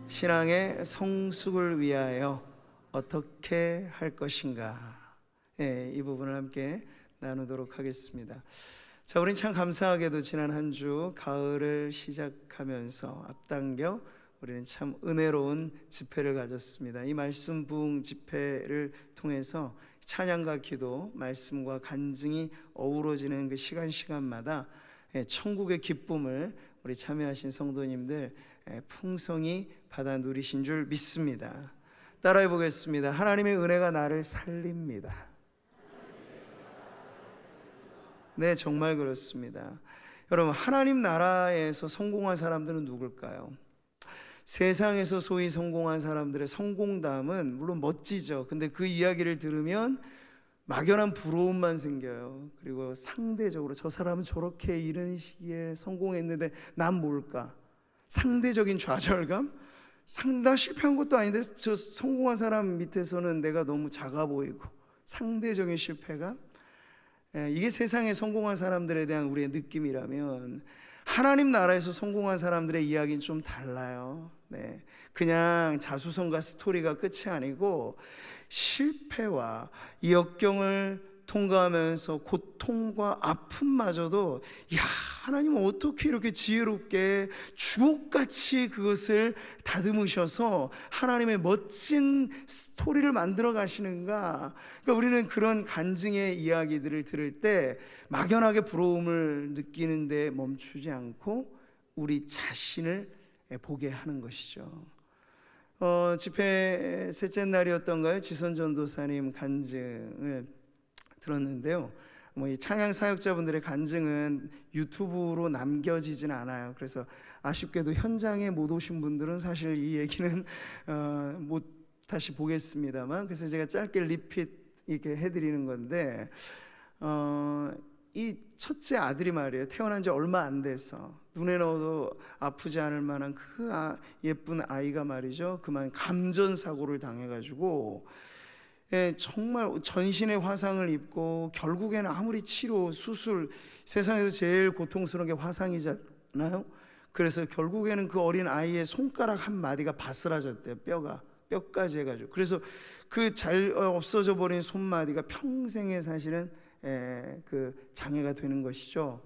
신앙의 성숙을 위하여 어떻게 할 것인가? 이 부분을 함께 나누도록 하겠습니다. 자, 우린 참 감사하게도 지난 한 주 가을을 시작하면서 앞당겨 우리는 참 은혜로운 집회를 가졌습니다. 이 말씀 부흥 집회를 통해서 찬양과 기도, 말씀과 간증이 어우러지는 그 시간마다 천국의 기쁨을 우리 참여하신 성도님들 풍성히 받아 누리신 줄 믿습니다. 따라해 보겠습니다. 하나님의 은혜가 나를 살립니다. 네, 정말 그렇습니다. 여러분, 하나님 나라에서 성공한 사람들은 누굴까요? 세상에서 소위 성공한 사람들의 성공담은 물론 멋지죠. 근데 그 이야기를 들으면 막연한 부러움만 생겨요. 그리고 상대적으로 저 사람은 저렇게 이런 시기에 성공했는데 난 뭘까? 상대적인 좌절감? 나 실패한 것도 아닌데 저 성공한 사람 밑에서는 내가 너무 작아 보이고 상대적인 실패감? 이게 세상에 성공한 사람들에 대한 우리의 느낌이라면 하나님 나라에서 성공한 사람들의 이야기는 좀 달라요. 그냥 자수성가 스토리가 끝이 아니고 실패와 이 역경을 통과하면서 고통과 아픔마저도 하나님은 어떻게 이렇게 지혜롭게 주옥같이 그것을 다듬으셔서 하나님의 멋진 스토리를 만들어 가시는가. 그러니까 우리는 그런 간증의 이야기들을 들을 때 막연하게 부러움을 느끼는데 멈추지 않고 우리 자신을 보게 하는 것이죠. 집회 셋째 날이었던가요? 지선 전도사님 간증을 들었는데요. 이 찬양 사역자분들의 간증은 유튜브로 남겨지진 않아요. 그래서 아쉽게도 현장에 못 오신 분들은 사실 이 얘기는 못 다시 보겠습니다만, 그래서 제가 짧게 리핏 이렇게 해드리는 건데, 이 첫째 아들이 말이에요, 태어난 지 얼마 안 돼서 눈에 넣어도 아프지 않을 만한 그 예쁜 아이가 말이죠, 그만 감전사고를 당해가지고 정말 전신의 화상을 입고 결국에는 아무리 치료, 수술, 세상에서 제일 고통스러운 게 화상이잖아요. 그래서 결국에는 그 어린 아이의 손가락 한 마디가 바스라졌대요. 뼈까지 해가지고. 그래서 그 잘 없어져 버린 손마디가 평생에 사실은 그 장애가 되는 것이죠.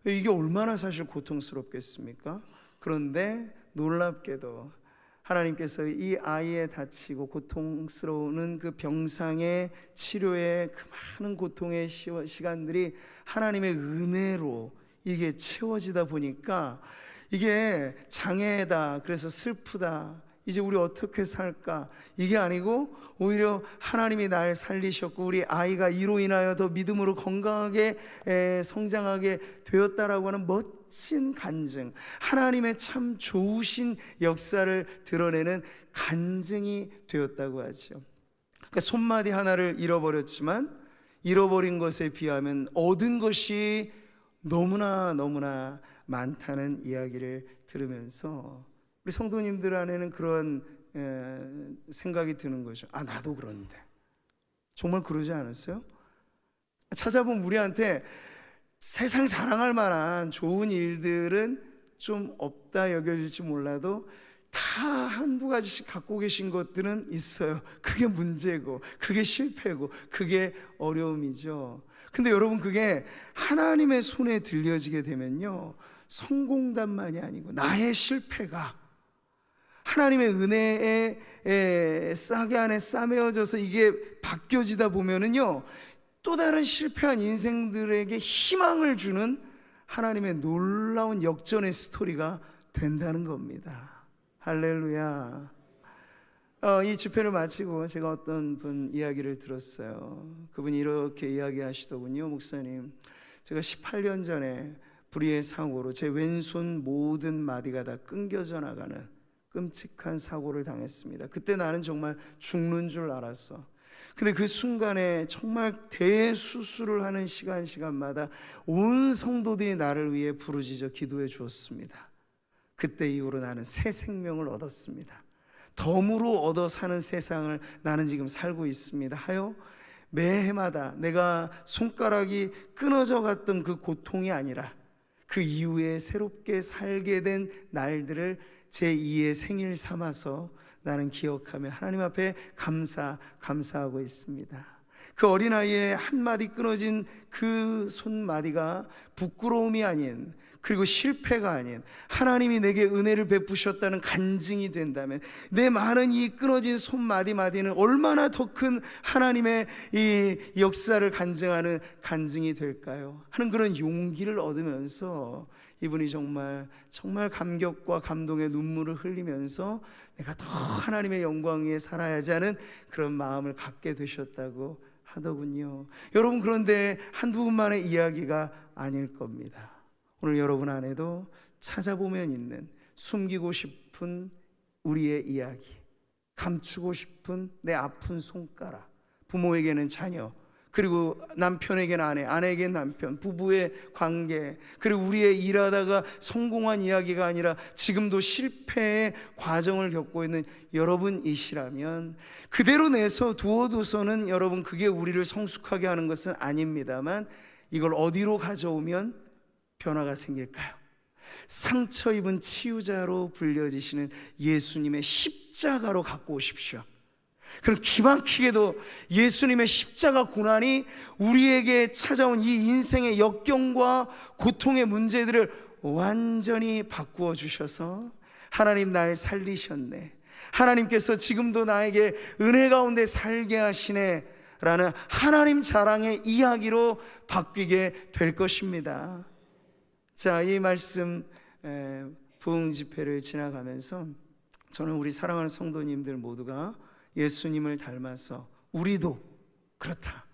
이게 얼마나 사실 고통스럽겠습니까? 그런데 놀랍게도 하나님께서 이 아이의 다치고 고통스러운 그 병상의 치료에 그 많은 고통의 시간들이 하나님의 은혜로 이게 채워지다 보니까 이게 장애다, 그래서 슬프다, 이제 우리 어떻게 살까, 이게 아니고 오히려 하나님이 날 살리셨고 우리 아이가 이로 인하여 더 믿음으로 건강하게 성장하게 되었다라고 하는 멋진 간증, 하나님의 참 좋으신 역사를 드러내는 간증이 되었다고 하죠. 그러니까 손마디 하나를 잃어버렸지만 잃어버린 것에 비하면 얻은 것이 너무나 많다는 이야기를 들으면서 우리 성도님들 안에는 그런 생각이 드는 거죠. 나도 그런데. 정말 그러지 않았어요? 찾아보면 우리한테 세상 자랑할 만한 좋은 일들은 좀 없다 여겨질지 몰라도 다 한두 가지씩 갖고 계신 것들은 있어요. 그게 문제고, 그게 실패고, 그게 어려움이죠. 근데 여러분, 그게 하나님의 손에 들려지게 되면요, 성공담만이 아니고 나의 실패가 하나님의 은혜에 싸게 안에 싸매어져서 이게 바뀌어지다 보면은요, 또 다른 실패한 인생들에게 희망을 주는 하나님의 놀라운 역전의 스토리가 된다는 겁니다. 할렐루야. 이 집회를 마치고 제가 어떤 분 이야기를 들었어요. 그분이 이렇게 이야기하시더군요. 목사님, 제가 18년 전에 불의의 사고로 제 왼손 모든 마디가 다 끊겨져 나가는 끔찍한 사고를 당했습니다. 그때 나는 정말 죽는 줄 알았어. 근데 그 순간에 정말 대수술을 하는 시간마다 온 성도들이 나를 위해 부르짖어 기도해 주었습니다. 그때 이후로 나는 새 생명을 얻었습니다. 덤으로 얻어 사는 세상을 나는 지금 살고 있습니다 하여 매해마다 내가 손가락이 끊어져 갔던 그 고통이 아니라 그 이후에 새롭게 살게 된 날들을 제2의 생일 삼아서 나는 기억하며 하나님 앞에 감사하고 있습니다. 그 어린아이의 한마디 끊어진 그 손마디가 부끄러움이 아닌, 그리고 실패가 아닌 하나님이 내게 은혜를 베푸셨다는 간증이 된다면 내 많은 이 끊어진 손마디마디는 얼마나 더 큰 하나님의 이 역사를 간증하는 간증이 될까요? 하는 그런 용기를 얻으면서 이분이 정말 감격과 감동의 눈물을 흘리면서 내가 더 하나님의 영광 위에 살아야지 하는 그런 마음을 갖게 되셨다고 하더군요. 여러분, 그런데 한두 분만의 이야기가 아닐 겁니다. 오늘 여러분 안에도 찾아보면 있는 숨기고 싶은 우리의 이야기, 감추고 싶은 내 아픈 손가락, 부모에게는 자녀, 그리고 남편에게는 아내, 아내에게는 남편, 부부의 관계, 그리고 우리의 일하다가 성공한 이야기가 아니라 지금도 실패의 과정을 겪고 있는 여러분이시라면 그대로 내서 두어둬서는 여러분 그게 우리를 성숙하게 하는 것은 아닙니다만 이걸 어디로 가져오면 변화가 생길까요? 상처 입은 치유자로 불려지시는 예수님의 십자가로 갖고 오십시오. 그럼 기막히게도 예수님의 십자가 고난이 우리에게 찾아온 이 인생의 역경과 고통의 문제들을 완전히 바꾸어 주셔서 하나님 날 살리셨네, 하나님께서 지금도 나에게 은혜 가운데 살게 하시네 라는 하나님 자랑의 이야기로 바뀌게 될 것입니다. 자, 이 말씀 부흥 집회를 지나가면서 저는 우리 사랑하는 성도님들 모두가 예수님을 닮아서 우리도 그렇다,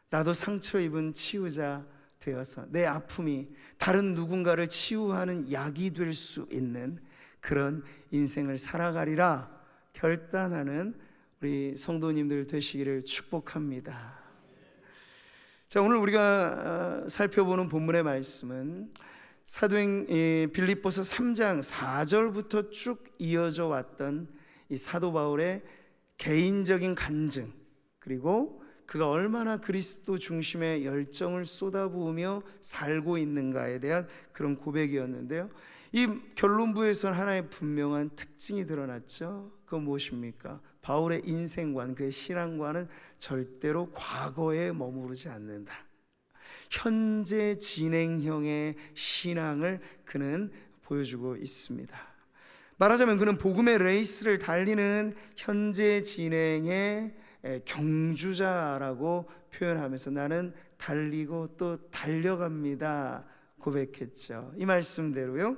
나도 상처 입은 치유자 되어서 내 아픔이 다른 누군가를 치유하는 약이 될 수 있는 그런 인생을 살아가리라 결단하는 우리 성도님들 되시기를 축복합니다. 자, 오늘 우리가 살펴보는 본문의 말씀은 사도행 빌립보서 3장 4절부터 쭉 이어져 왔던 이 사도 바울의 개인적인 간증, 그리고 그가 얼마나 그리스도 중심의 열정을 쏟아부으며 살고 있는가에 대한 그런 고백이었는데요, 이 결론부에서는 하나의 분명한 특징이 드러났죠. 그건 무엇입니까? 바울의 인생관, 그의 신앙관은 절대로 과거에 머무르지 않는다. 현재 진행형의 신앙을 그는 보여주고 있습니다. 말하자면 그는 복음의 레이스를 달리는 현재 진행의 경주자라고 표현하면서 나는 달리고 또 달려갑니다 고백했죠. 이 말씀대로요,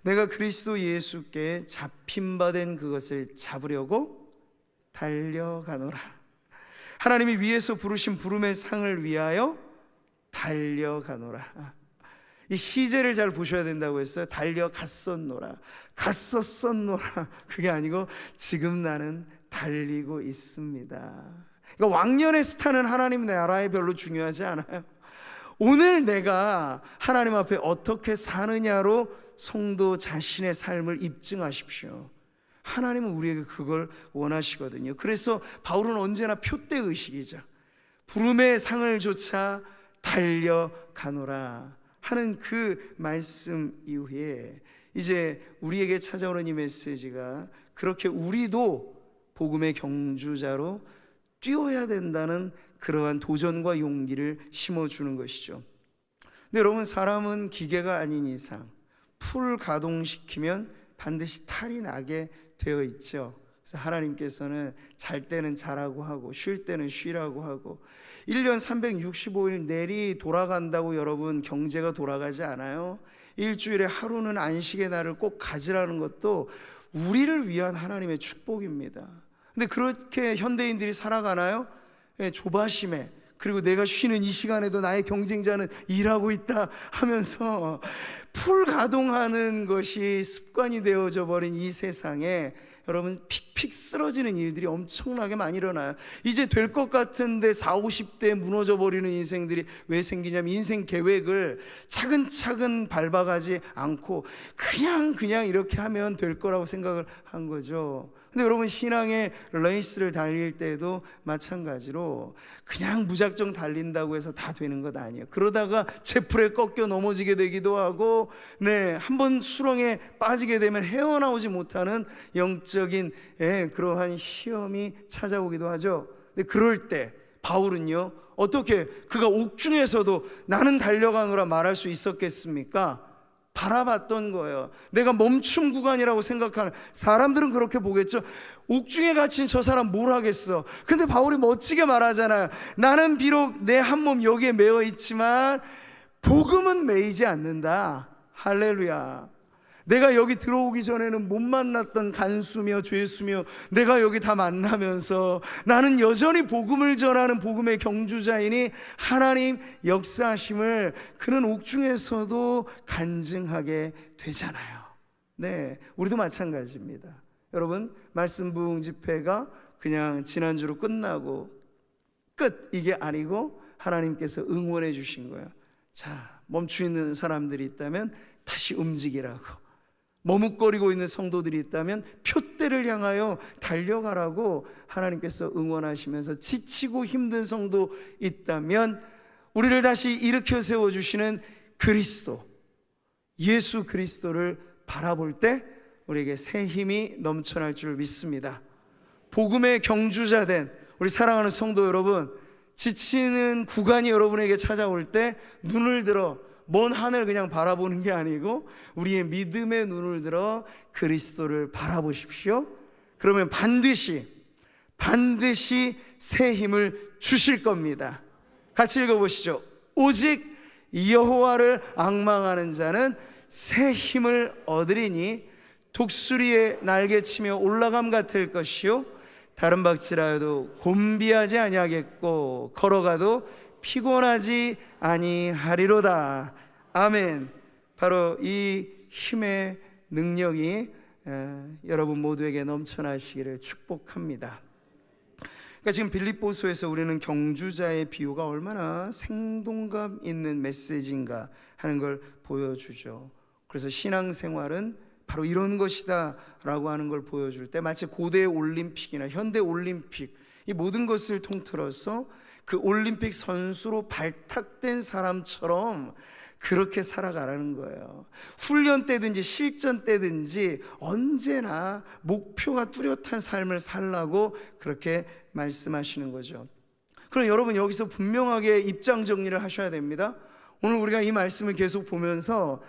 내가 그리스도 예수께 잡힌바된 그것을 잡으려고 달려가노라. 하나님이 위에서 부르신 부름의 상을 위하여 달려가노라. 이 시제를 잘 보셔야 된다고 했어요. 달려갔었노라, 갔었었노라. 그게 아니고 지금 나는 달리고 있습니다. 그러니까 왕년의 스타는 하나님 나라에 별로 중요하지 않아요. 오늘 내가 하나님 앞에 어떻게 사느냐로 성도 자신의 삶을 입증하십시오. 하나님은 우리에게 그걸 원하시거든요. 그래서 바울은 언제나 표대의식이죠. 부름의 상을 조차 달려가노라 하는 그 말씀 이후에 이제 우리에게 찾아오는 이 메시지가 그렇게 우리도 복음의 경주자로 뛰어야 된다는 그러한 도전과 용기를 심어주는 것이죠. 근데 여러분, 사람은 기계가 아닌 이상 풀 가동시키면 반드시 탈이 나게 되어 있죠. 그래서 하나님께서는 잘 때는 자라고 하고 쉴 때는 쉬라고 하고 1년 365일 내리 돌아간다고 여러분 경제가 돌아가지 않아요. 일주일에 하루는 안식의 날을 꼭 가지라는 것도 우리를 위한 하나님의 축복입니다. 근데 그렇게 현대인들이 살아가나요? 조바심에, 그리고 내가 쉬는 이 시간에도 나의 경쟁자는 일하고 있다 하면서 풀 가동하는 것이 습관이 되어져 버린 이 세상에 여러분 픽픽 쓰러지는 일들이 엄청나게 많이 일어나요. 이제 될 것 같은데 40, 50대에 무너져 버리는 인생들이 왜 생기냐면 인생 계획을 차근차근 밟아가지 않고 그냥 이렇게 하면 될 거라고 생각을 한 거죠. 근데 여러분, 신앙의 레이스를 달릴 때도 마찬가지로 그냥 무작정 달린다고 해서 다 되는 것 아니에요. 그러다가 제풀에 꺾여 넘어지게 되기도 하고, 한번 수렁에 빠지게 되면 헤어나오지 못하는 영적인 그러한 시험이 찾아오기도 하죠. 근데 그럴 때 바울은요, 어떻게 그가 옥중에서도 나는 달려가노라 말할 수 있었겠습니까? 바라봤던 거예요. 내가 멈춤 구간이라고 생각하는 사람들은 그렇게 보겠죠. 옥중에 갇힌 저 사람 뭘 하겠어. 근데 바울이 멋지게 말하잖아요. 나는 비록 내 한 몸 여기에 매어 있지만 복음은 매이지 않는다. 할렐루야. 내가 여기 들어오기 전에는 못 만났던 간수며 죄수며 내가 여기 다 만나면서 나는 여전히 복음을 전하는 복음의 경주자이니 하나님 역사하심을 그는 옥중에서도 간증하게 되잖아요. 우리도 마찬가지입니다. 여러분, 말씀 부흥 집회가 그냥 지난주로 끝나고 끝 이게 아니고 하나님께서 응원해 주신 거예요. 자, 멈추 있는 사람들이 있다면 다시 움직이라고, 머뭇거리고 있는 성도들이 있다면 표대를 향하여 달려가라고 하나님께서 응원하시면서, 지치고 힘든 성도 있다면 우리를 다시 일으켜 세워주시는 그리스도, 예수 그리스도를 바라볼 때 우리에게 새 힘이 넘쳐날 줄 믿습니다. 복음의 경주자된 우리 사랑하는 성도 여러분, 지치는 구간이 여러분에게 찾아올 때 눈을 들어 먼 하늘 그냥 바라보는 게 아니고 우리의 믿음의 눈을 들어 그리스도를 바라보십시오. 그러면 반드시 새 힘을 주실 겁니다. 같이 읽어보시죠. 오직 여호와를 앙망하는 자는 새 힘을 얻으리니 독수리의 날개치며 올라감 같을 것이요 다른 박질하여도 곤비하지 아니하겠고 걸어가도 피곤하지 아니하리로다. 아멘. 바로 이 힘의 능력이 여러분 모두에게 넘쳐나시기를 축복합니다. 그러니까 지금 빌립보서에서 우리는 경주자의 비유가 얼마나 생동감 있는 메시지인가 하는 걸 보여주죠. 그래서 신앙생활은 바로 이런 것이다 라고 하는 걸 보여줄 때 마치 고대 올림픽이나 현대 올림픽, 이 모든 것을 통틀어서 그 올림픽 선수로 발탁된 사람처럼 그렇게 살아가라는 거예요. 훈련 때든지 실전 때든지 언제나 목표가 뚜렷한 삶을 살라고 그렇게 말씀하시는 거죠. 그럼 여러분 여기서 분명하게 입장 정리를 하셔야 됩니다. 오늘 우리가 이 말씀을 계속 보면서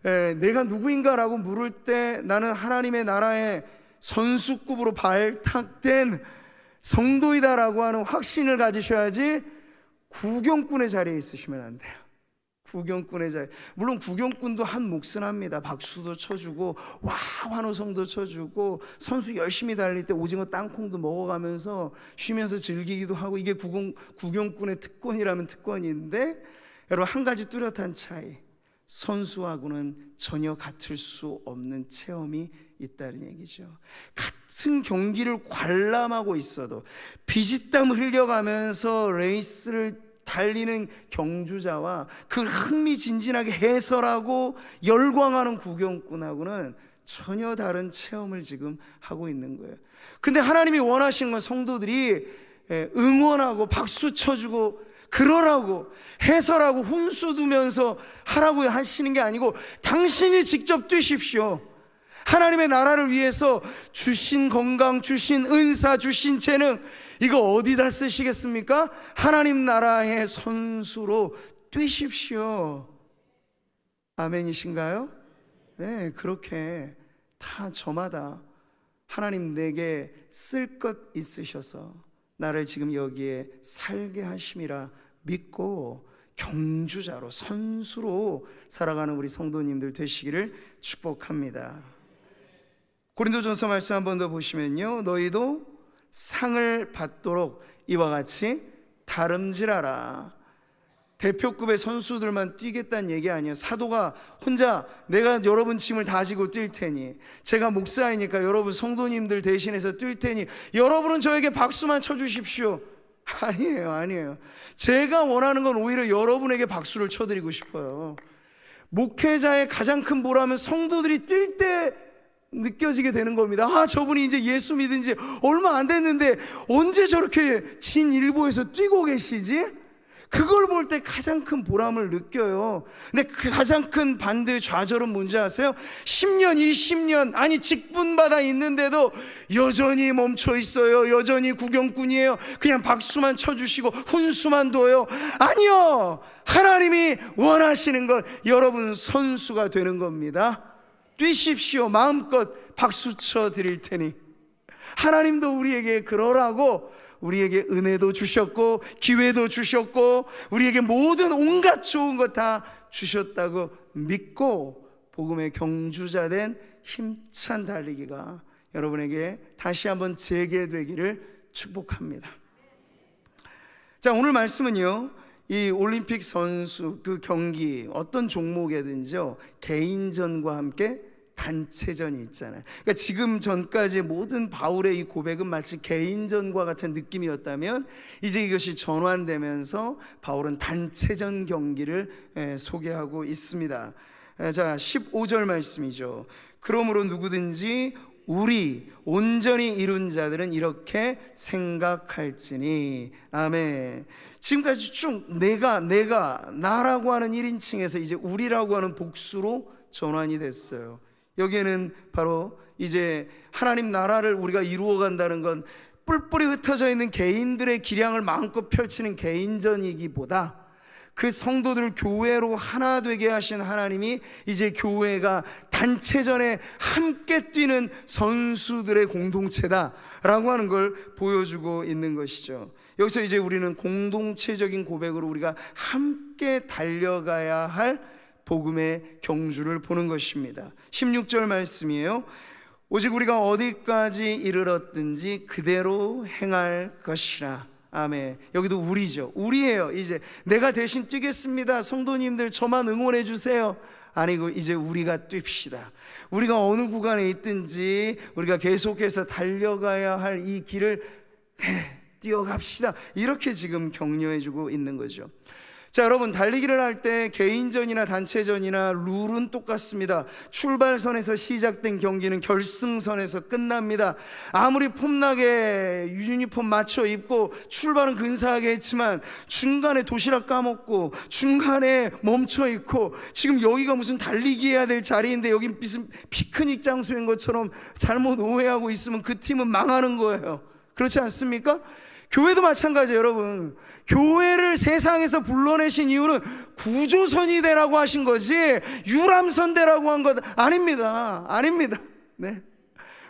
내가 누구인가라고 물을 때 나는 하나님의 나라의 선수급으로 발탁된 성도이다라고 하는 확신을 가지셔야지 구경꾼의 자리에 있으시면 안 돼요. 구경꾼의 자리. 물론 구경꾼도 한 몫은 합니다. 박수도 쳐주고 와 환호성도 쳐주고 선수 열심히 달릴 때 오징어 땅콩도 먹어가면서 쉬면서 즐기기도 하고, 이게 구경꾼의 특권이라면 특권인데, 여러분 한 가지 뚜렷한 차이, 선수하고는 전혀 같을 수 없는 체험이 있다는 얘기죠. 같은 경기를 관람하고 있어도 피지땀 흘려가면서 레이스를 달리는 경주자와 그 흥미진진하게 해설하고 열광하는 구경꾼하고는 전혀 다른 체험을 지금 하고 있는 거예요. 근데 하나님이 원하시는 건 성도들이 응원하고 박수 쳐주고 그러라고 해설하고 훈수 두면서 하라고 하시는 게 아니고, 당신이 직접 뛰십시오. 하나님의 나라를 위해서 주신 건강, 주신 은사, 주신 재능, 이거 어디다 쓰시겠습니까? 하나님 나라의 선수로 뛰십시오. 아멘이신가요? 네, 그렇게 다 저마다 하나님 내게 쓸 것 있으셔서 나를 지금 여기에 살게 하심이라 믿고 경주자로, 선수로 살아가는 우리 성도님들 되시기를 축복합니다. 고린도전서 말씀 한 번 더 보시면요, 너희도 상을 받도록 이와 같이 다름질하라. 대표급의 선수들만 뛰겠다는 얘기 아니에요. 사도가 혼자 내가 여러분 짐을 다 지고 뛸 테니, 제가 목사이니까 여러분 성도님들 대신해서 뛸 테니 여러분은 저에게 박수만 쳐주십시오. 아니에요. 제가 원하는 건 오히려 여러분에게 박수를 쳐드리고 싶어요. 목회자의 가장 큰 보람은 성도들이 뛸 때 느껴지게 되는 겁니다. 저분이 이제 예수 믿은 지 얼마 안 됐는데 언제 저렇게 진일보에서 뛰고 계시지? 그걸 볼 때 가장 큰 보람을 느껴요. 근데 그 가장 큰 반대의 좌절은 뭔지 아세요? 10년, 20년, 아니 직분받아 있는데도 여전히 멈춰 있어요. 여전히 구경꾼이에요. 그냥 박수만 쳐주시고 훈수만 둬요. 아니요, 하나님이 원하시는 건 여러분 선수가 되는 겁니다. 뛰십시오. 마음껏 박수 쳐 드릴 테니. 하나님도 우리에게 그러라고 우리에게 은혜도 주셨고 기회도 주셨고 우리에게 모든 온갖 좋은 것 다 주셨다고 믿고 복음의 경주자된 힘찬 달리기가 여러분에게 다시 한번 재개되기를 축복합니다. 자, 오늘 말씀은요, 이 올림픽 선수 그 경기 어떤 종목이든지요, 개인전과 함께 단체전이 있잖아요. 그러니까 지금 전까지 모든 바울의 이 고백은 마치 개인전과 같은 느낌이었다면 이제 이것이 전환되면서 바울은 단체전 경기를 소개하고 있습니다. 자, 15절 말씀이죠. 그러므로 누구든지 우리 온전히 이룬 자들은 이렇게 생각할지니. 아멘. 지금까지 쭉 내가 나라고 하는 1인칭에서 이제 우리라고 하는 복수로 전환이 됐어요. 여기에는 바로 이제 하나님 나라를 우리가 이루어 간다는 건 뿔뿔이 흩어져 있는 개인들의 기량을 마음껏 펼치는 개인전이기보다 그 성도들을 교회로 하나 되게 하신 하나님이 이제 교회가 단체전에 함께 뛰는 선수들의 공동체다라고 하는 걸 보여주고 있는 것이죠. 여기서 이제 우리는 공동체적인 고백으로 우리가 함께 달려가야 할 복음의 경주를 보는 것입니다. 16절 말씀이에요. 오직 우리가 어디까지 이르렀든지 그대로 행할 것이라. 아멘. 여기도 우리죠. 우리예요. 이제 내가 대신 뛰겠습니다. 성도님들 저만 응원해 주세요. 아니고 이제 우리가 뜁시다. 우리가 어느 구간에 있든지 우리가 계속해서 달려가야 할 이 길을 뛰어갑시다. 이렇게 지금 격려해 주고 있는 거죠. 자, 여러분, 달리기를 할 때 개인전이나 단체전이나 룰은 똑같습니다. 출발선에서 시작된 경기는 결승선에서 끝납니다. 아무리 폼나게 유니폼 맞춰 입고 출발은 근사하게 했지만 중간에 도시락 까먹고 중간에 멈춰 있고 지금 여기가 무슨 달리기 해야 될 자리인데 여기 무슨 피크닉 장소인 것처럼 잘못 오해하고 있으면 그 팀은 망하는 거예요. 그렇지 않습니까? 교회도 마찬가지예요. 여러분, 교회를 세상에서 불러내신 이유는 구조선이 되라고 하신 거지 유람선 되라고 한 것 아닙니다. 네.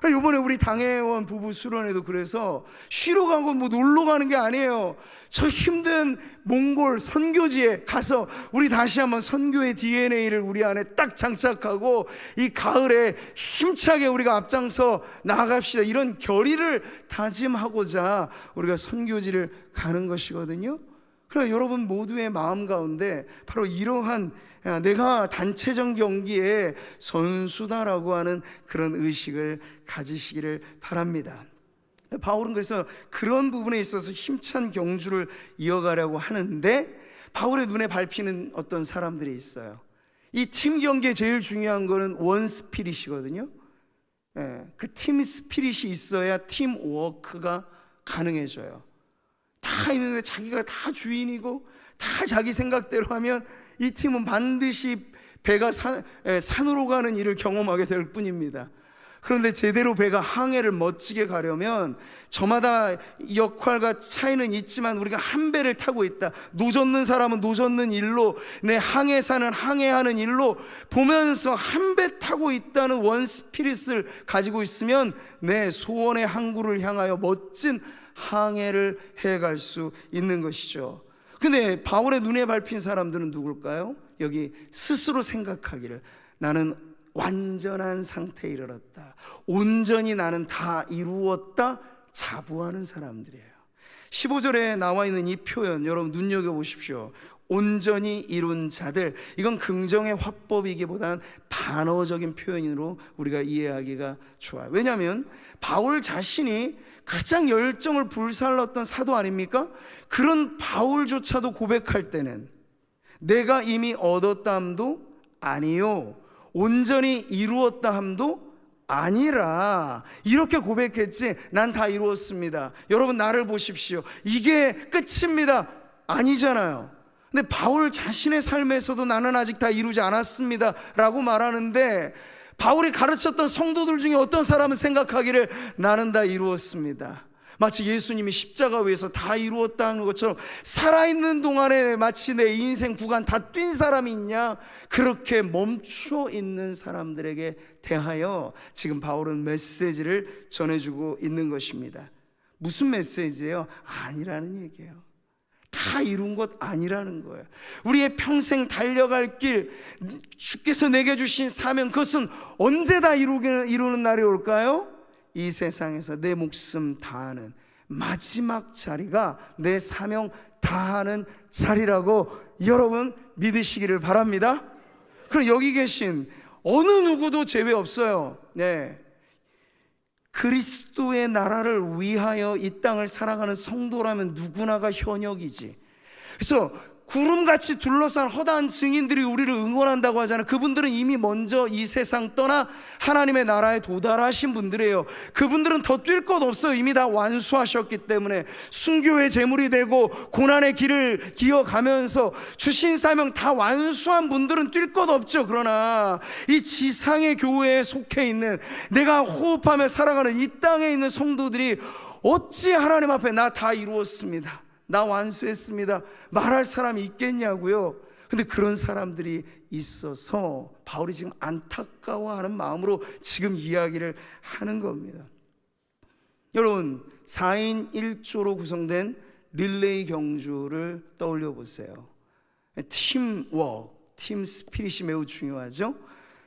이번에 우리 당회원 부부 수련회도 그래서 쉬러 가고 뭐 놀러 가는 게 아니에요. 저 힘든 몽골 선교지에 가서 우리 다시 한번 선교의 DNA를 우리 안에 딱 장착하고 이 가을에 힘차게 우리가 앞장서 나아갑시다. 이런 결의를 다짐하고자 우리가 선교지를 가는 것이거든요. 그러나 여러분 모두의 마음 가운데 바로 이러한 내가 단체전 경기에 선수다라고 하는 그런 의식을 가지시기를 바랍니다. 바울은 그래서 그런 부분에 있어서 힘찬 경주를 이어가려고 하는데 바울의 눈에 밟히는 어떤 사람들이 있어요. 이 팀 경기에 제일 중요한 거는 원 스피릿이거든요. 그 팀 스피릿이 있어야 팀 워크가 가능해져요. 다 있는데 자기가 다 주인이고 다 자기 생각대로 하면 이 팀은 반드시 배가 산으로 가는 일을 경험하게 될 뿐입니다. 그런데 제대로 배가 항해를 멋지게 가려면 저마다 역할과 차이는 있지만 우리가 한 배를 타고 있다. 노젓는 사람은 노젓는 일로, 내 항해사는 항해하는 일로 보면서 한 배 타고 있다는 원 스피릿을 가지고 있으면 내 소원의 항구를 향하여 멋진 항해를 해갈 수 있는 것이죠. 근데 바울의 눈에 밟힌 사람들은 누굴까요? 여기 스스로 생각하기를 나는 완전한 상태에 이르렀다, 온전히 나는 다 이루었다 자부하는 사람들이에요. 15절에 나와 있는 이 표현 여러분 눈여겨보십시오. 온전히 이룬 자들, 이건 긍정의 화법이기보다는 반어적인 표현으로 우리가 이해하기가 좋아요. 왜냐하면 바울 자신이 가장 열정을 불살랐던 사도 아닙니까? 그런 바울조차도 고백할 때는 내가 이미 얻었다 함도 아니요 온전히 이루었다 함도 아니라 이렇게 고백했지 난 다 이루었습니다. 여러분 나를 보십시오. 이게 끝입니다. 아니잖아요. 근데 바울 자신의 삶에서도 나는 아직 다 이루지 않았습니다 라고 말하는데, 바울이 가르쳤던 성도들 중에 어떤 사람은 생각하기를 나는 다 이루었습니다, 마치 예수님이 십자가 위에서 다 이루었다는 것처럼 살아있는 동안에 마치 내 인생 구간 다 뛴 사람이 있냐, 그렇게 멈춰 있는 사람들에게 대하여 지금 바울은 메시지를 전해주고 있는 것입니다. 무슨 메시지예요? 아니라는 얘기예요. 다 이룬 것 아니라는 거예요. 우리의 평생 달려갈 길, 주께서 내게 주신 사명, 그것은 언제 다 이루는 날이 올까요? 이 세상에서 내 목숨 다하는 마지막 자리가 내 사명 다하는 자리라고 여러분 믿으시기를 바랍니다. 그럼 여기 계신 어느 누구도 제외 없어요. 네, 그리스도의 나라를 위하여 이 땅을 살아가는 성도라면 누구나가 현역이지. 그래서 구름같이 둘러싼 허다한 증인들이 우리를 응원한다고 하잖아요. 그분들은 이미 먼저 이 세상 떠나 하나님의 나라에 도달하신 분들이에요. 그분들은 더 뛸 것 없어요. 이미 다 완수하셨기 때문에 순교의 제물이 되고 고난의 길을 기어가면서 주신 사명 다 완수한 분들은 뛸 것 없죠. 그러나 이 지상의 교회에 속해 있는, 내가 호흡하며 살아가는 이 땅에 있는 성도들이 어찌 하나님 앞에 나 다 이루었습니다, 나 완수했습니다 말할 사람이 있겠냐고요. 근데 그런 사람들이 있어서 바울이 지금 안타까워하는 마음으로 지금 이야기를 하는 겁니다. 여러분, 4인 1조로 구성된 릴레이 경주를 떠올려 보세요. 팀워크, 팀 스피릿이 매우 중요하죠.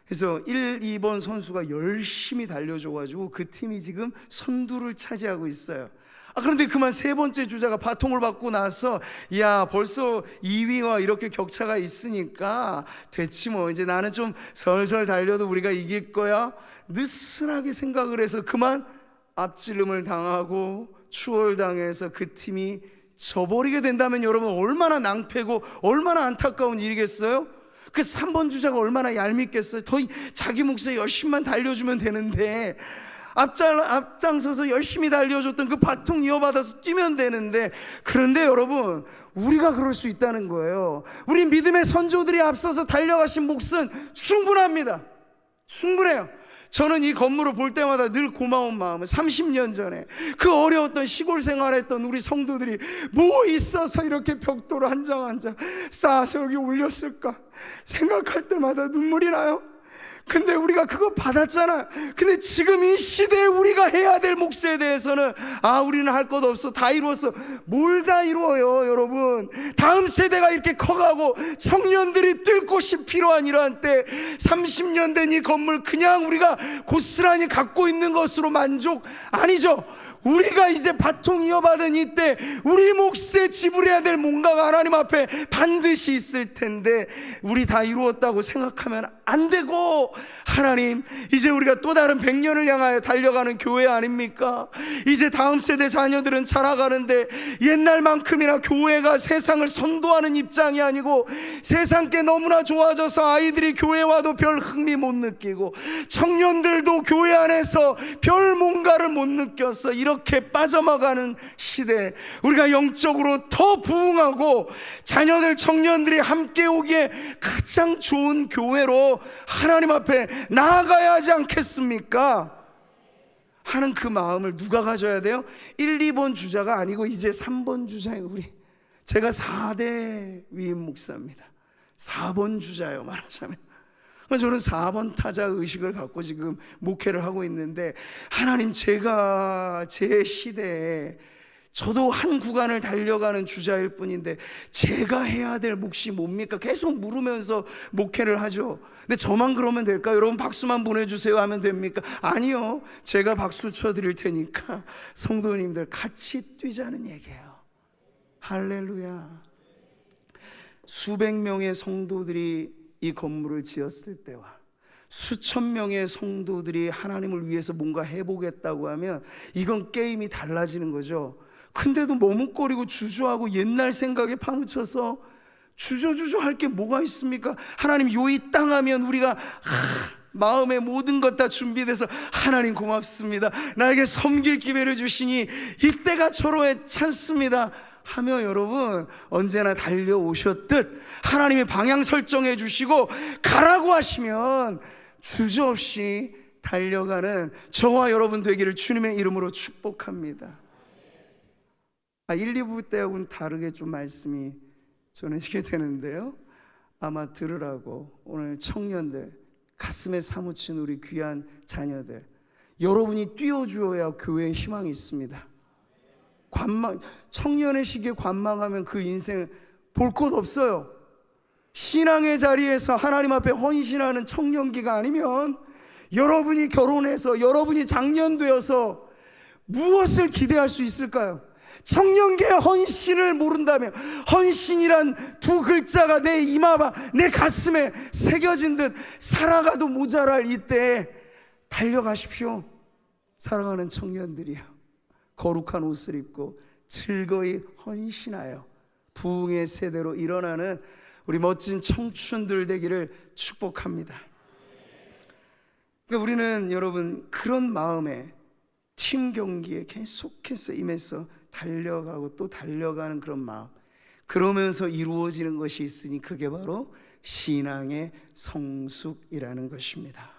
그래서 1, 2번 선수가 열심히 달려줘가지고 그 팀이 지금 선두를 차지하고 있어요. 그런데 그만 세 번째 주자가 바통을 받고 나서, 야, 벌써 2위와 이렇게 격차가 있으니까 됐지 뭐, 이제 나는 좀 설설 달려도 우리가 이길 거야, 느슨하게 생각을 해서 그만 앞지름을 당하고 추월당해서 그 팀이 져버리게 된다면 여러분 얼마나 낭패고 얼마나 안타까운 일이겠어요? 그 3번 주자가 얼마나 얄밉겠어요? 더 자기 몫에 열심히만 달려주면 되는데, 앞장서서 열심히 달려줬던 그 바통 이어받아서 뛰면 되는데, 그런데 여러분, 우리가 그럴 수 있다는 거예요. 우리 믿음의 선조들이 앞서서 달려가신 몫은 충분합니다. 충분해요. 저는 이 건물을 볼 때마다 늘 고마운 마음은, 30년 전에 그 어려웠던 시골 생활했던 우리 성도들이 뭐 있어서 이렇게 벽돌을 한 장 한 장 쌓아서 여기 올렸을까 생각할 때마다 눈물이 나요. 근데 우리가 그거 받았잖아요. 근데 지금 이 시대에 우리가 해야 될 몫에 대해서는 우리는 할 것 없어, 다 이루었어. 뭘 다 이루어요 여러분. 다음 세대가 이렇게 커가고 청년들이 뛸 곳이 필요한 이러한 때 30년 된 이 건물 그냥 우리가 고스란히 갖고 있는 것으로 만족 아니죠. 우리가 이제 바통 이어받은 이때 우리 몫에 지불해야 될 뭔가가 하나님 앞에 반드시 있을 텐데, 우리 다 이루었다고 생각하면 안 되고, 하나님, 이제 우리가 또 다른 100년을 향하여 달려가는 교회 아닙니까? 이제 다음 세대 자녀들은 자라가는데 옛날만큼이나 교회가 세상을 선도하는 입장이 아니고, 세상께 너무나 좋아져서 아이들이 교회 와도 별 흥미 못 느끼고, 청년들도 교회 안에서 별 뭔가를 못 느꼈어. 이렇게 빠져나가는 시대, 우리가 영적으로 더 부흥하고 자녀들, 청년들이 함께 오기에 가장 좋은 교회로 하나님 앞에 나아가야 하지 않겠습니까? 하는 그 마음을 누가 가져야 돼요? 1, 2번 주자가 아니고 이제 3번 주자예요. 제가 4대 위임 목사입니다. 4번 주자예요, 말하자면. 저는 4번 타자 의식을 갖고 지금 목회를 하고 있는데, 하나님, 제가 제 시대에 저도 한 구간을 달려가는 주자일 뿐인데 제가 해야 될 몫이 뭡니까? 계속 물으면서 목회를 하죠. 근데 저만 그러면 될까요? 여러분 박수만 보내주세요 하면 됩니까? 아니요, 제가 박수 쳐드릴 테니까 성도님들 같이 뛰자는 얘기예요. 할렐루야. 수백 명의 성도들이 이 건물을 지었을 때와 수천 명의 성도들이 하나님을 위해서 뭔가 해보겠다고 하면 이건 게임이 달라지는 거죠. 근데도 머뭇거리고 주저하고 옛날 생각에 파묻혀서 주저주저 할 게 뭐가 있습니까? 하나님, 요 이 땅 하면 우리가 마음의 모든 것 다 준비돼서, 하나님 고맙습니다, 나에게 섬길 기회를 주시니 이때가 절호의 찬스입니다 하며 여러분 언제나 달려오셨듯 하나님이 방향 설정해 주시고 가라고 하시면 주저없이 달려가는 저와 여러분 되기를 주님의 이름으로 축복합니다. 1, 2부 때하고는 다르게 좀 말씀이 전해지게 되는데요, 아마 들으라고 오늘 청년들, 가슴에 사무친 우리 귀한 자녀들, 여러분이 띄워주어야 교회에 희망이 있습니다. 청년의 시기에 관망하면 그 인생 볼 곳 없어요. 신앙의 자리에서 하나님 앞에 헌신하는 청년기가 아니면 여러분이 결혼해서 여러분이 장년되어서 무엇을 기대할 수 있을까요? 청년기의 헌신을 모른다면, 헌신이란 두 글자가 내 이마와 내 가슴에 새겨진 듯 살아가도 모자랄 이때에 달려가십시오. 사랑하는 청년들이요, 거룩한 옷을 입고 즐거이 헌신하여 부흥의 세대로 일어나는 우리 멋진 청춘들 되기를 축복합니다. 그러니까 우리는 여러분 그런 마음에 팀 경기에 계속해서 임해서 달려가고 또 달려가는 그런 마음, 그러면서 이루어지는 것이 있으니 그게 바로 신앙의 성숙이라는 것입니다.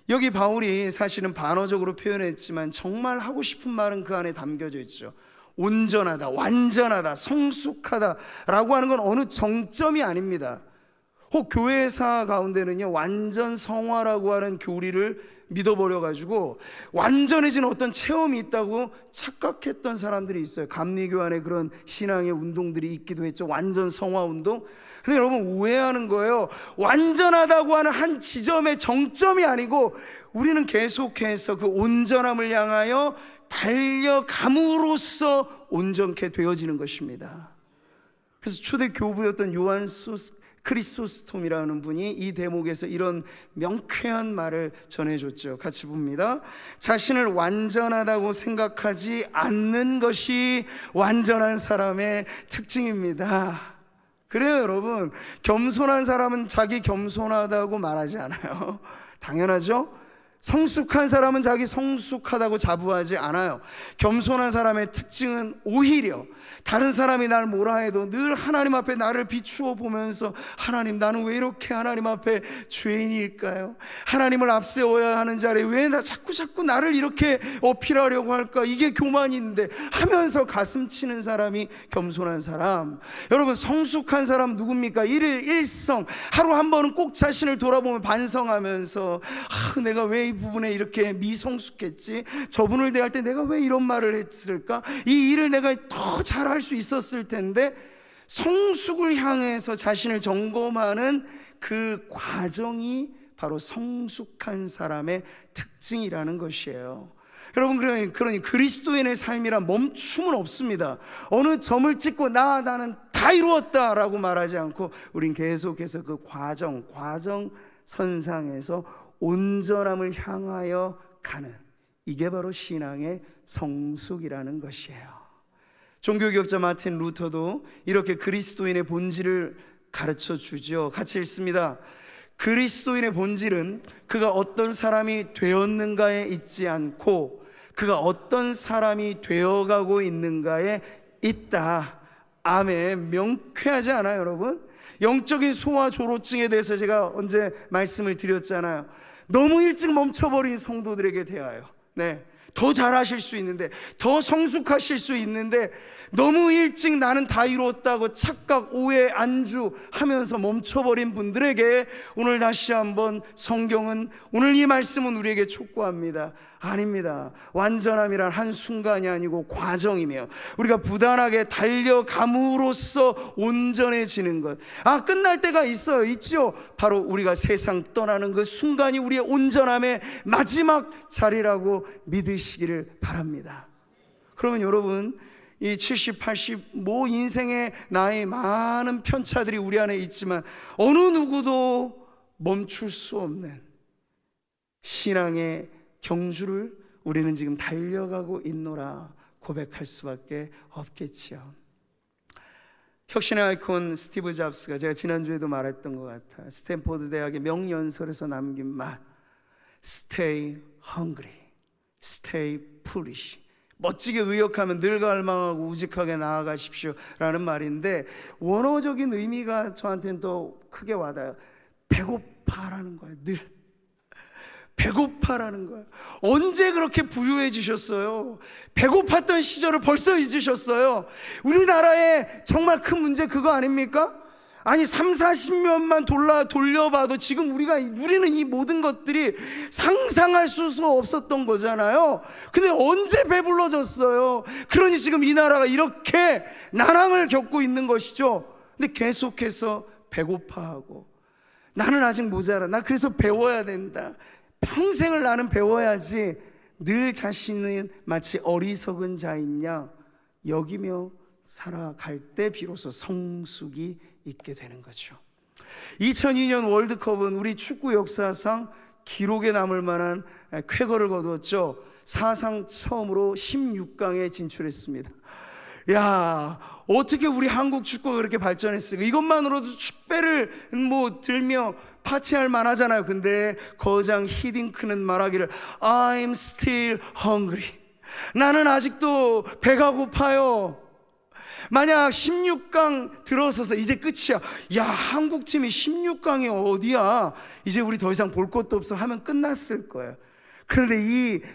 여기 바울이 사실은 반어적으로 표현했지만 정말 하고 싶은 말은 그 안에 담겨져 있죠. 온전하다, 완전하다, 성숙하다 라고 하는 건 어느 정점이 아닙니다. 혹 교회사 가운데는요, 완전 성화라고 하는 교리를 믿어버려가지고 완전해진 어떤 체험이 있다고 착각했던 사람들이 있어요. 감리교 안에 그런 신앙의 운동들이 있기도 했죠. 완전 성화 운동. 근데 여러분 오해하는 거예요. 완전하다고 하는 한 지점의 정점이 아니고 우리는 계속해서 그 온전함을 향하여 달려감으로써 온전케 되어지는 것입니다. 그래서 초대 교부였던 요한 크리소스톰이라는 분이 이 대목에서 이런 명쾌한 말을 전해줬죠. 같이 봅니다. 자신을 완전하다고 생각하지 않는 것이 완전한 사람의 특징입니다. 그래요 여러분, 겸손한 사람은 자기 겸손하다고 말하지 않아요. 당연하죠. 성숙한 사람은 자기 성숙하다고 자부하지 않아요. 겸손한 사람의 특징은 오히려 다른 사람이 날 뭐라 해도 늘 하나님 앞에 나를 비추어 보면서, 하나님 나는 왜 이렇게 하나님 앞에 죄인일까요? 하나님을 앞세워야 하는 자리에 왜 자꾸 나를 이렇게 어필하려고 할까? 이게 교만인데 하면서 가슴 치는 사람이 겸손한 사람. 여러분 성숙한 사람 누굽니까? 일일 일성, 하루 한 번은 꼭 자신을 돌아보며 반성하면서 내가 왜 이 부분에 이렇게 미성숙했지? 저분을 대할 때 내가 왜 이런 말을 했을까? 이 일을 내가 더 잘할 수 있었을 텐데, 성숙을 향해서 자신을 점검하는 그 과정이 바로 성숙한 사람의 특징이라는 것이에요. 여러분 그러니 그리스도인의 삶이란 멈춤은 없습니다. 어느 점을 찍고 나는 다 이루었다라고 말하지 않고 우린 계속해서 그 과정 선상에서 온전함을 향하여 가는, 이게 바로 신앙의 성숙이라는 것이에요. 종교개혁자 마틴 루터도 이렇게 그리스도인의 본질을 가르쳐 주죠. 같이 읽습니다. 그리스도인의 본질은 그가 어떤 사람이 되었는가에 있지 않고 그가 어떤 사람이 되어가고 있는가에 있다. 아멘. 명쾌하지 않아요 여러분? 영적인 소화 조로증에 대해서 제가 언제 말씀을 드렸잖아요. 너무 일찍 멈춰버린 성도들에게 대하여, 더 잘하실 수 있는데, 더 성숙하실 수 있는데 너무 일찍 나는 다 이루었다고 착각, 오해, 안주하면서 멈춰버린 분들에게 오늘 다시 한번 성경은, 오늘 이 말씀은 우리에게 촉구합니다. 아닙니다. 완전함이란 한순간이 아니고 과정이며 우리가 부단하게 달려감으로써 온전해지는 것. 끝날 때가 있죠. 바로 우리가 세상 떠나는 그 순간이 우리의 온전함의 마지막 자리라고 믿으시기를 바랍니다. 그러면 여러분, 이 70, 80, 인생의 나의 많은 편차들이 우리 안에 있지만 어느 누구도 멈출 수 없는 신앙의 경주를 우리는 지금 달려가고 있노라 고백할 수밖에 없겠지요. 혁신의 아이콘 스티브 잡스가, 제가 지난주에도 말했던 것 같아, 스탠포드 대학의 명연설에서 남긴 말, Stay hungry, stay foolish. 멋지게 의역하면 늘 갈망하고 우직하게 나아가십시오 라는 말인데, 원어적인 의미가 저한테는 더 크게 와닿아요. 배고파라는 거예요. 늘 배고파라는 거예요. 언제 그렇게 부유해지셨어요? 배고팠던 시절을 벌써 잊으셨어요? 우리나라의 정말 큰 문제 그거 아닙니까? 아니 3, 40년만 돌려봐도 지금 우리는 이 모든 것들이 상상할 수 없었던 거잖아요. 근데 언제 배불러졌어요? 그러니 지금 이 나라가 이렇게 난항을 겪고 있는 것이죠. 근데 계속해서 배고파하고, 나는 아직 모자라, 나 그래서 배워야 된다, 평생을 나는 배워야지, 늘 자신은 마치 어리석은 자이냐 여기며 살아갈 때 비로소 성숙이 있게 되는 거죠. 2002년 월드컵은 우리 축구 역사상 기록에 남을 만한 쾌거를 거두었죠. 사상 처음으로 16강에 진출했습니다. 야, 어떻게 우리 한국 축구가 그렇게 발전했을까? 이것만으로도 축배를 들며 파티할 만하잖아요. 근데 거장 히딩크는 말하기를 I'm still hungry, 나는 아직도 배가 고파요. 만약 16강 들어서서 이제 끝이야, 야 한국팀이 16강이 어디야, 이제 우리 더 이상 볼 것도 없어 하면 끝났을 거예요. 그런데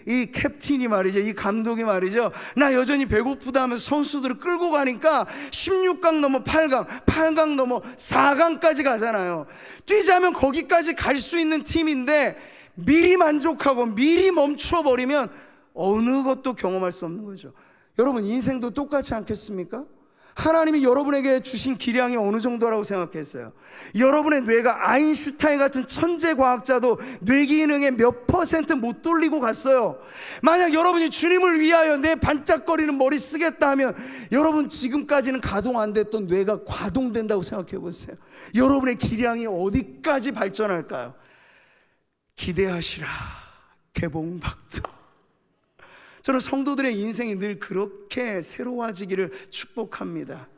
이 캡틴이 말이죠, 이 감독이 말이죠, 나 여전히 배고프다 하면서 선수들을 끌고 가니까 16강 넘어 8강, 8강 넘어 4강까지 가잖아요. 뛰자면 거기까지 갈 수 있는 팀인데 미리 만족하고 미리 멈춰버리면 어느 것도 경험할 수 없는 거죠. 여러분, 인생도 똑같지 않겠습니까? 하나님이 여러분에게 주신 기량이 어느 정도라고 생각했어요? 여러분의 뇌가 아인슈타인 같은 천재 과학자도 뇌 기능의 몇 % 못 돌리고 갔어요. 만약 여러분이 주님을 위하여 내 반짝거리는 머리 쓰겠다 하면 여러분 지금까지는 가동 안 됐던 뇌가 과동된다고 생각해 보세요. 여러분의 기량이 어디까지 발전할까요? 기대하시라, 개봉박도. 저는 성도들의 인생이 늘 그렇게 새로워지기를 축복합니다.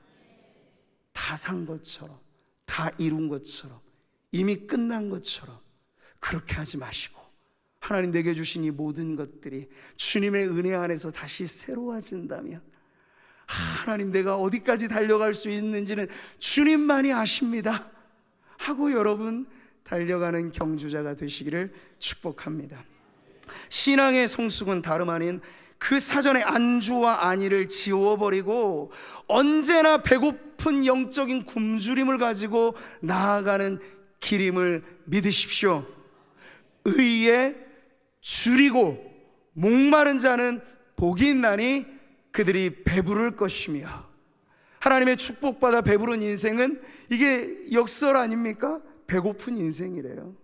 다 산 것처럼, 다 이룬 것처럼, 이미 끝난 것처럼 그렇게 하지 마시고, 하나님 내게 주신 이 모든 것들이 주님의 은혜 안에서 다시 새로워진다면, 하나님 내가 어디까지 달려갈 수 있는지는 주님만이 아십니다 하고 여러분 달려가는 경주자가 되시기를 축복합니다. 신앙의 성숙은 다름 아닌 그 사전의 안주와 안위를 지워버리고 언제나 배고픈 영적인 굶주림을 가지고 나아가는 길임을 믿으십시오. 의에 줄이고 목마른 자는 복이 있나니 그들이 배부를 것이며. 하나님의 축복받아 배부른 인생은 이게 역설 아닙니까? 배고픈 인생이래요.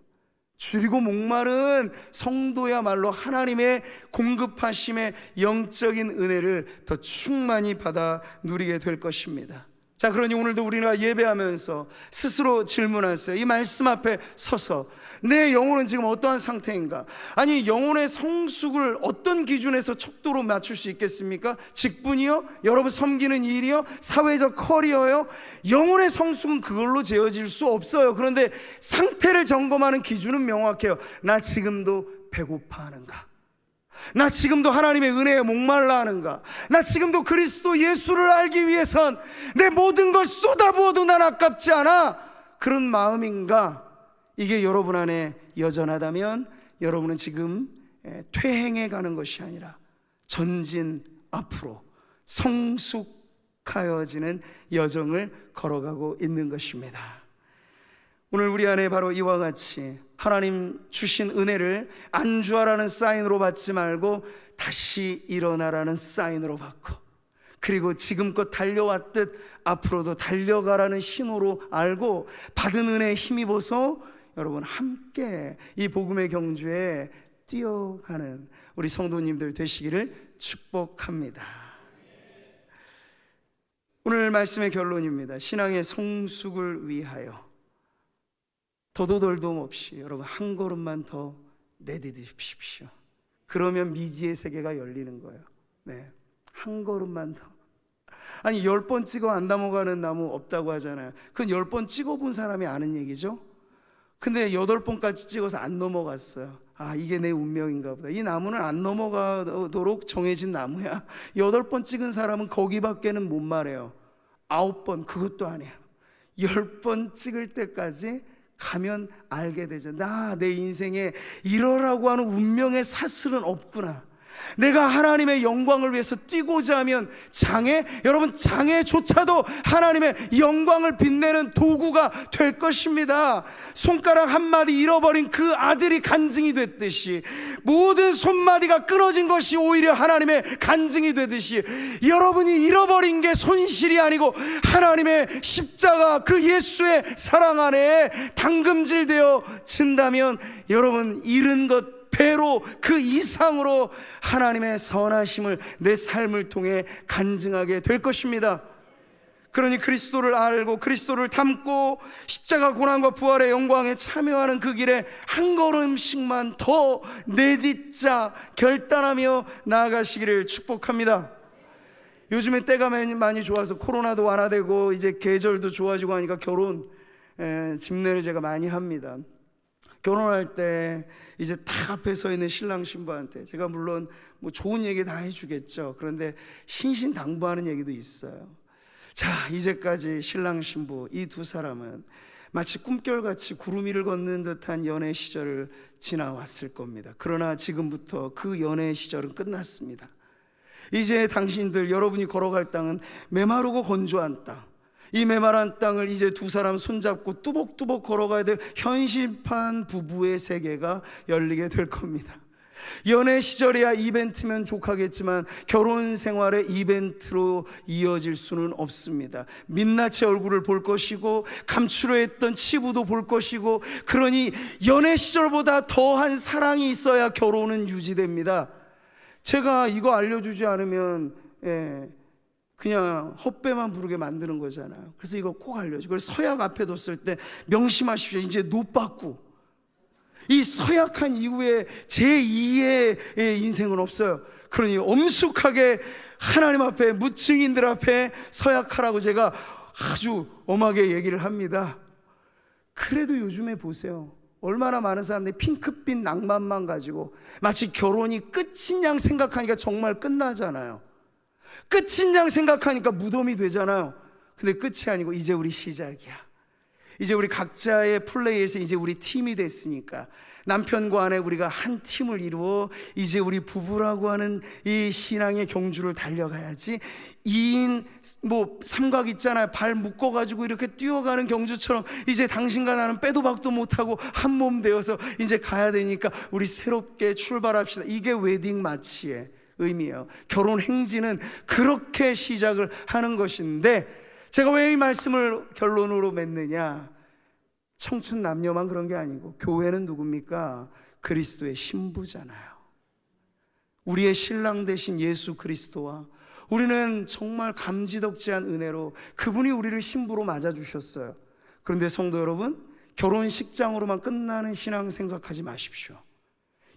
줄이고 목마른 성도야말로 하나님의 공급하심의 영적인 은혜를 더 충만히 받아 누리게 될 것입니다. 자, 그러니 오늘도 우리가 예배하면서 스스로 질문하세요. 이 말씀 앞에 서서 내 영혼은 지금 어떠한 상태인가? 아니, 영혼의 성숙을 어떤 기준에서 척도로 맞출 수 있겠습니까? 직분이요? 여러분 섬기는 일이요? 사회적 커리어요? 영혼의 성숙은 그걸로 재어질 수 없어요. 그런데 상태를 점검하는 기준은 명확해요. 나 지금도 배고파하는가? 나 지금도 하나님의 은혜에 목말라 하는가? 나 지금도 그리스도 예수를 알기 위해선 내 모든 걸 쏟아부어도 난 아깝지 않아? 그런 마음인가? 이게 여러분 안에 여전하다면 여러분은 지금 퇴행해 가는 것이 아니라 전진 앞으로 성숙하여지는 여정을 걸어가고 있는 것입니다. 오늘 우리 안에 바로 이와 같이 하나님 주신 은혜를 안주하라는 사인으로 받지 말고 다시 일어나라는 사인으로 받고, 그리고 지금껏 달려왔듯 앞으로도 달려가라는 신호로 알고 받은 은혜에 힘입어서 여러분 함께 이 복음의 경주에 뛰어가는 우리 성도님들 되시기를 축복합니다. 오늘 말씀의 결론입니다. 신앙의 성숙을 위하여 더도덜도 없이 여러분 한 걸음만 더 내디디십시오. 그러면 미지의 세계가 열리는 거예요. 네, 한 걸음만 더. 아니 10번 찍어 안 넘어가는 나무 없다고 하잖아요. 그건 10번 찍어본 사람이 아는 얘기죠. 근데 8번까지 찍어서 안 넘어갔어요. 아, 이게 내 운명인가 보다. 이 나무는 안 넘어가도록 정해진 나무야. 8번 찍은 사람은 거기밖에는 못 말해요. 9번, 그것도 아니야. 10번 찍을 때까지 가면 알게 되죠. 나 내 인생에 이러라고 하는 운명의 사슬은 없구나. 내가 하나님의 영광을 위해서 뛰고자 하면 여러분 장애조차도 하나님의 영광을 빛내는 도구가 될 것입니다. 손가락 한마디 잃어버린 그 아들이 간증이 됐듯이, 모든 손마디가 끊어진 것이 오히려 하나님의 간증이 되듯이, 여러분이 잃어버린 게 손실이 아니고 하나님의 십자가, 그 예수의 사랑 안에 담금질되어 진다면 여러분 잃은 것 배로, 그 이상으로 하나님의 선하심을 내 삶을 통해 간증하게 될 것입니다. 그러니 그리스도를 알고 그리스도를 닮고 십자가 고난과 부활의 영광에 참여하는 그 길에 한 걸음씩만 더 내딛자 결단하며 나아가시기를 축복합니다. 요즘에 때가 많이 좋아서 코로나도 완화되고 이제 계절도 좋아지고 하니까 결혼 집례를 제가 많이 합니다. 결혼할 때 이제 딱 앞에 서 있는 신랑 신부한테 제가 물론 뭐 좋은 얘기 다 해주겠죠. 그런데 신신당부하는 얘기도 있어요. 자, 이제까지 신랑 신부 이 두 사람은 마치 꿈결같이 구름 위를 걷는 듯한 연애 시절을 지나왔을 겁니다. 그러나 지금부터 그 연애 시절은 끝났습니다. 이제 당신들, 여러분이 걸어갈 땅은 메마르고 건조한 땅, 이 메마른 땅을 이제 두 사람 손잡고 뚜벅뚜벅 걸어가야 될 현실판 부부의 세계가 열리게 될 겁니다. 연애 시절이야 이벤트면 족하겠지만 결혼 생활의 이벤트로 이어질 수는 없습니다. 민낯의 얼굴을 볼 것이고 감추려 했던 치부도 볼 것이고, 그러니 연애 시절보다 더한 사랑이 있어야 결혼은 유지됩니다. 제가 이거 알려주지 않으면 그냥 헛배만 부르게 만드는 거잖아요. 그래서 이거 꼭 알려줘. 그래서 서약 앞에 뒀을 때 명심하십시오. 이제 노빠꾸. 이 서약한 이후에 제2의 인생은 없어요. 그러니 엄숙하게 하나님 앞에, 무증인들 앞에 서약하라고 제가 아주 엄하게 얘기를 합니다. 그래도 요즘에 보세요. 얼마나 많은 사람들이 핑크빛 낭만만 가지고 마치 결혼이 끝인 양 생각하니까 정말 끝나잖아요. 끝인 양 생각하니까 무덤이 되잖아요. 근데 끝이 아니고 이제 우리 시작이야. 이제 우리 각자의 플레이에서 이제 우리 팀이 됐으니까 남편과 아내 우리가 한 팀을 이루어 이제 우리 부부라고 하는 이 신앙의 경주를 달려가야지. 2인 삼각 있잖아요. 발 묶어가지고 이렇게 뛰어가는 경주처럼 이제 당신과 나는 빼도 박도 못하고 한 몸 되어서 이제 가야 되니까 우리 새롭게 출발합시다. 이게 웨딩 마치의 의미예요. 결혼 행진은 그렇게 시작을 하는 것인데, 제가 왜 이 말씀을 결론으로 맺느냐, 청춘 남녀만 그런 게 아니고 교회는 누굽니까? 그리스도의 신부잖아요. 우리의 신랑 되신 예수 그리스도와 우리는 정말 감지덕지한 은혜로 그분이 우리를 신부로 맞아주셨어요. 그런데 성도 여러분, 결혼식장으로만 끝나는 신앙 생각하지 마십시오.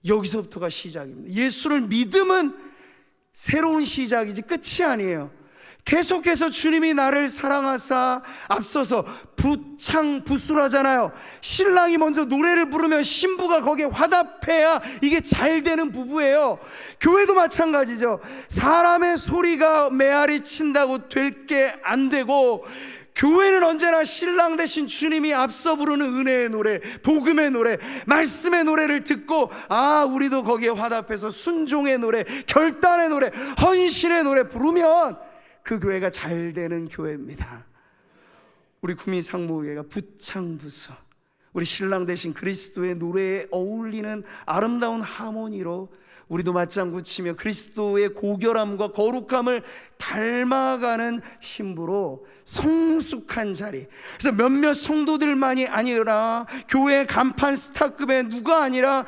여기서부터가 시작입니다. 예수를 믿음은 새로운 시작이지 끝이 아니에요. 계속해서 주님이 나를 사랑하사 앞서서 부창부술하잖아요. 신랑이 먼저 노래를 부르면 신부가 거기에 화답해야 이게 잘 되는 부부예요. 교회도 마찬가지죠. 사람의 소리가 메아리 친다고 될 게 안 되고, 교회는 언제나 신랑 대신 주님이 앞서 부르는 은혜의 노래, 복음의 노래, 말씀의 노래를 듣고 우리도 거기에 화답해서 순종의 노래, 결단의 노래, 헌신의 노래 부르면 그 교회가 잘 되는 교회입니다. 우리 구미 상무교회가 부창부수, 우리 신랑 대신 그리스도의 노래에 어울리는 아름다운 하모니로 우리도 맞장구 치며 그리스도의 고결함과 거룩함을 닮아가는 신부로 성숙한 자리, 그래서 몇몇 성도들만이 아니라 교회 간판 스타급의 누가 아니라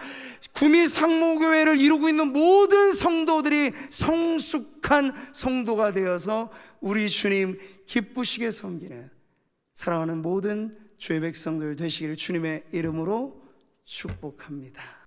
구미 상무교회를 이루고 있는 모든 성도들이 성숙한 성도가 되어서 우리 주님 기쁘시게 섬기는 사랑하는 모든 주의 백성들 되시기를 주님의 이름으로 축복합니다.